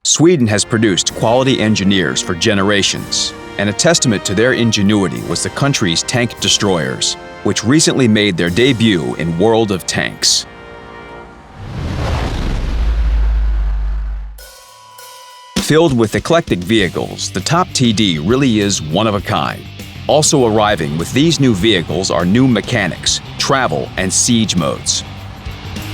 Sweden has produced quality engineers for generations, and a testament to their ingenuity was the country's tank destroyers, which recently made their debut in World of Tanks. Filled with eclectic vehicles, the Top TD really is one of a kind. Also arriving with these new vehicles are new mechanics, travel, and siege modes.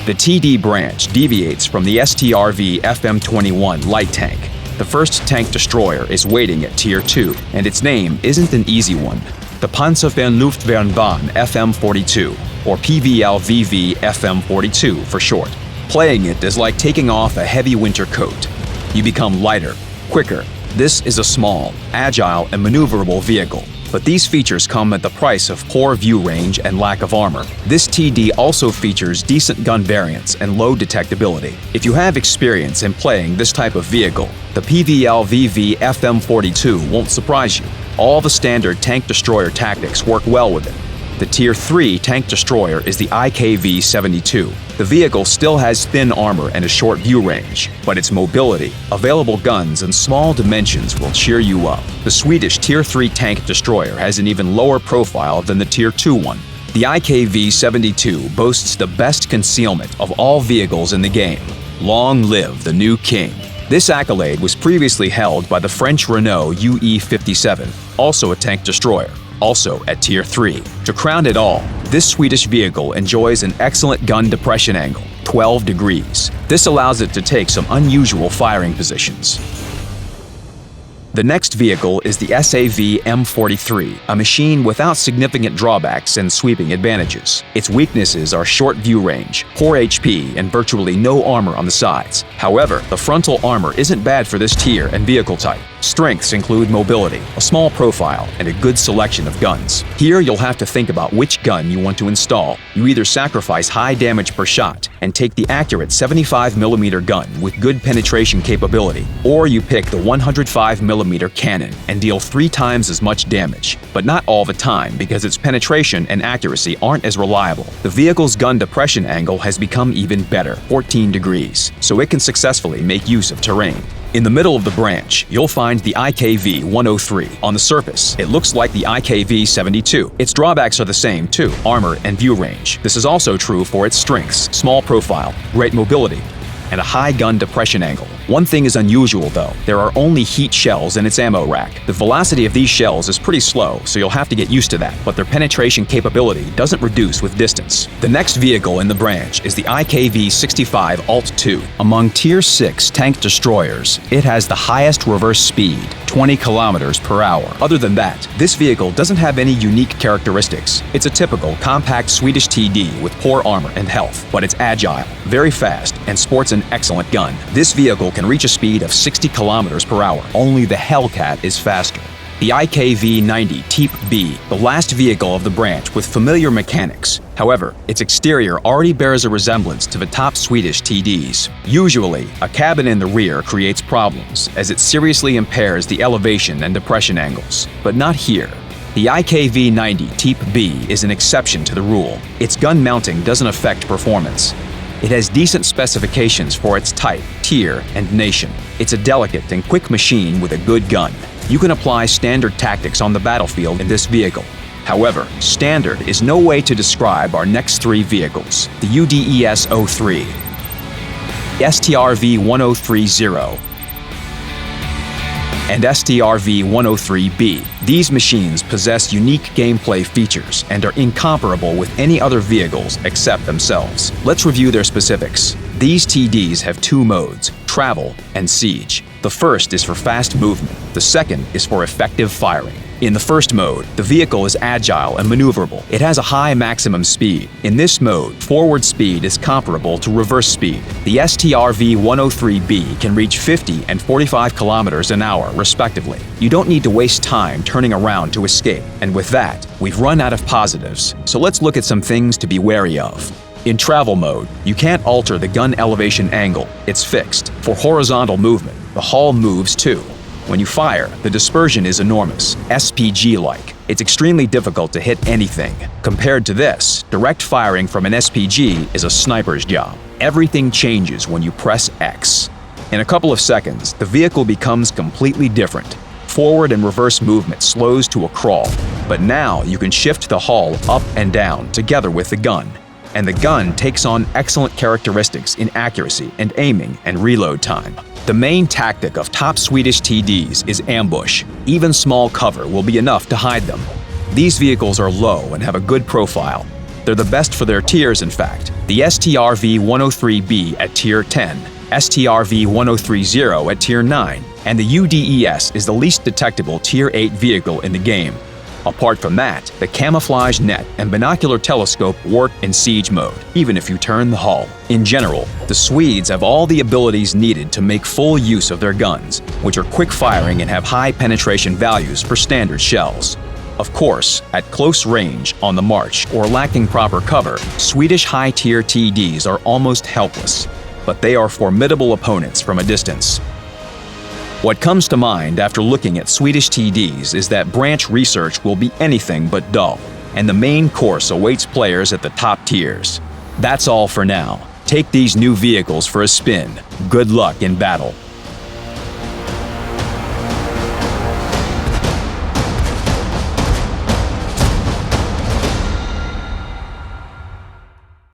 The TD branch deviates from the STRV FM21 light tank. The first tank destroyer is waiting at Tier 2, and its name isn't an easy one. The Panzerfernluftvernbahn FM42, or PVL-VV FM42 for short. Playing it is like taking off a heavy winter coat. You become lighter, quicker. This is a small, agile, and maneuverable vehicle. But these features come at the price of poor view range and lack of armor. This TD also features decent gun variants and low detectability. If you have experience in playing this type of vehicle, the PVL-VV FM42 won't surprise you. All the standard tank destroyer tactics work well with it. The Tier 3 tank destroyer is the IKV-72. The vehicle still has thin armor and a short view range, but its mobility, available guns, and small dimensions will cheer you up. The Swedish Tier 3 tank destroyer has an even lower profile than the Tier 2 one. The IKV-72 boasts the best concealment of all vehicles in the game. Long live the new king. This accolade was previously held by the French Renault UE-57, also a tank destroyer, also at Tier 3. To crown it all, this Swedish vehicle enjoys an excellent gun depression angle, 12 degrees. This allows it to take some unusual firing positions. The next vehicle is the SAV M43, a machine without significant drawbacks and sweeping advantages. Its weaknesses are short view range, poor HP, and virtually no armor on the sides. However, the frontal armor isn't bad for this tier and vehicle type. Strengths include mobility, a small profile, and a good selection of guns. Here you'll have to think about which gun you want to install. You either sacrifice high damage per shot and take the accurate 75mm gun with good penetration capability, or you pick the 105mm cannon and deal 3 times as much damage, but not all the time because its penetration and accuracy aren't as reliable. The vehicle's gun depression angle has become even better, 14 degrees, so it can successfully make use of terrain. In the middle of the branch, you'll find the IKV-103. On the surface, it looks like the IKV-72. Its drawbacks are the same too, armor and view range. This is also true for its strengths, small profile, great mobility, and a high gun depression angle. One thing is unusual though, there are only heat shells in its ammo rack. The velocity of these shells is pretty slow, so you'll have to get used to that, but their penetration capability doesn't reduce with distance. The next vehicle in the branch is the IKV-65 Alt-2. Among Tier 6 tank destroyers, it has the highest reverse speed, 20 kilometers per hour. Other than that, this vehicle doesn't have any unique characteristics. It's a typical compact Swedish TD with poor armor and health, but it's agile, very fast, and sports an excellent gun. This vehicle can reach a speed of 60 kilometers per hour. Only the Hellcat is faster. The IKV-90 Type B, the last vehicle of the branch with familiar mechanics. However, its exterior already bears a resemblance to the top Swedish TDs. Usually, a cabin in the rear creates problems, as it seriously impairs the elevation and depression angles. But not here. The IKV-90 Type B is an exception to the rule. Its gun mounting doesn't affect performance. It has decent specifications for its type, tier, and nation. It's a delicate and quick machine with a good gun. You can apply standard tactics on the battlefield in this vehicle. However, standard is no way to describe our next 3 vehicles. The UDES-03, STRV-1030, and STRV-103B. These machines possess unique gameplay features and are incomparable with any other vehicles except themselves. Let's review their specifics. These TDs have 2 modes, travel and siege. The first is for fast movement. The second is for effective firing. In the first mode, the vehicle is agile and maneuverable. It has a high maximum speed. In this mode, forward speed is comparable to reverse speed. The STRV-103B can reach 50 and 45 kilometers an hour, respectively. You don't need to waste time turning around to escape. And with that, we've run out of positives. So let's look at some things to be wary of. In travel mode, you can't alter the gun elevation angle. It's fixed. For horizontal movement, the hull moves too. When you fire, the dispersion is enormous, SPG-like. It's extremely difficult to hit anything. Compared to this, direct firing from an SPG is a sniper's job. Everything changes when you press X. In a couple of seconds, the vehicle becomes completely different. Forward and reverse movement slows to a crawl, but now you can shift the hull up and down together with the gun. And the gun takes on excellent characteristics in accuracy and aiming and reload time. The main tactic of top Swedish TDs is ambush. Even small cover will be enough to hide them. These vehicles are low and have a good profile. They're the best for their tiers, in fact. The STRV-103B at Tier 10, STRV-1030 at Tier 9, and the UDES is the least detectable Tier 8 vehicle in the game. Apart from that, the camouflage net and binocular telescope work in siege mode, even if you turn the hull. In general, the Swedes have all the abilities needed to make full use of their guns, which are quick-firing and have high penetration values for standard shells. Of course, at close range, on the march, or lacking proper cover, Swedish high-tier TDs are almost helpless, but they are formidable opponents from a distance. What comes to mind after looking at Swedish TDs is that branch research will be anything but dull, and the main course awaits players at the top tiers. That's all for now. Take these new vehicles for a spin. Good luck in battle.